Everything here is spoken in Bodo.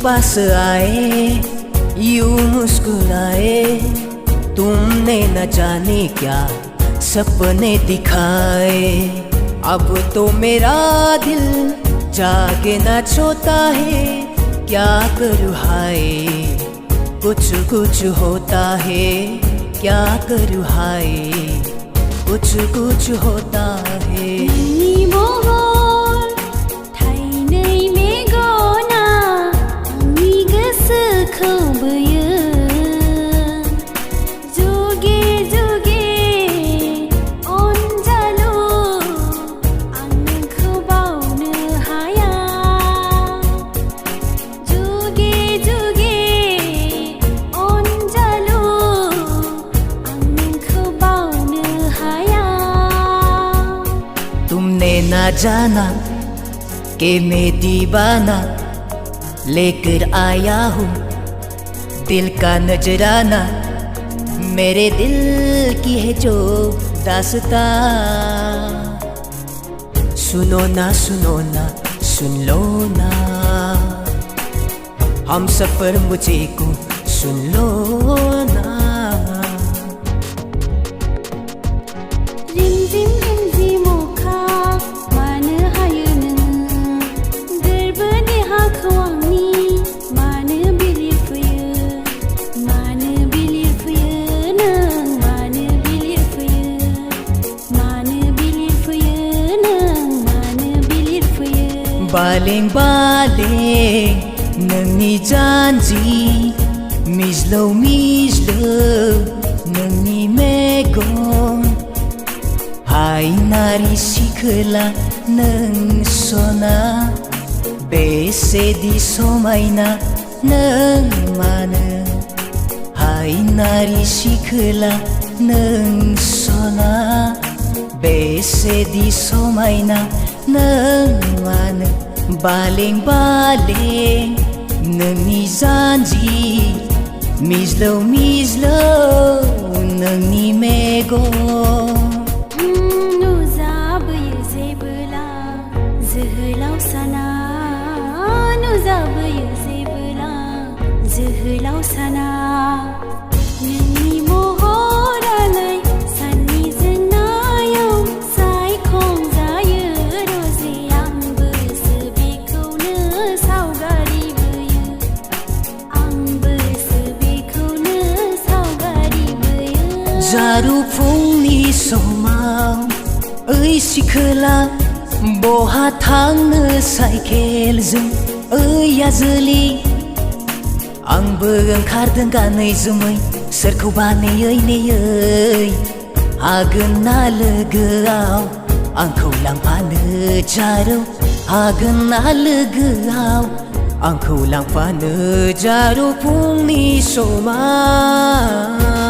पास आए यूं मुस्कुराए तुमने न जाने क्या सपने दिखाए अब तो मेरा दिल जागे न छोता है क्या करूँ हाय कुछ कुछ होता है क्या करूँ हाय कुछ कुछ होता है जाना कि मैं दीवाना लेकर आया हूँ दिल का नजराना मेरे दिल की है जो दास्तां सुनो ना सुन लो ना हम सफर मुझे को सुन लो ना Baleng nangni janji mislo nangni megon hai nari sikhla nang sona bese di somaina nang mana hai nari sikhla nang sona bese di somaina nang mana baleng nangni janji mislo nangni mego nuzabuye zebula zehlau sana nuzabuye zebula zehlau sana nangni mohoralai sanni zenayo sai khong zaye rozi ang bersebiko ne saugari buye ang bersebiko ne saugari buye jaru phungni somau oi sikhla boha thangno cycle जों oi azli आंबो ओंखारदों गानै जोमै सोरखौबा नेयै हागोन ना लोगोआव आंखौ लांफानो जारौ हागोन ना लोगोआव आंखौ लांफानो जारौ फुंनि समाव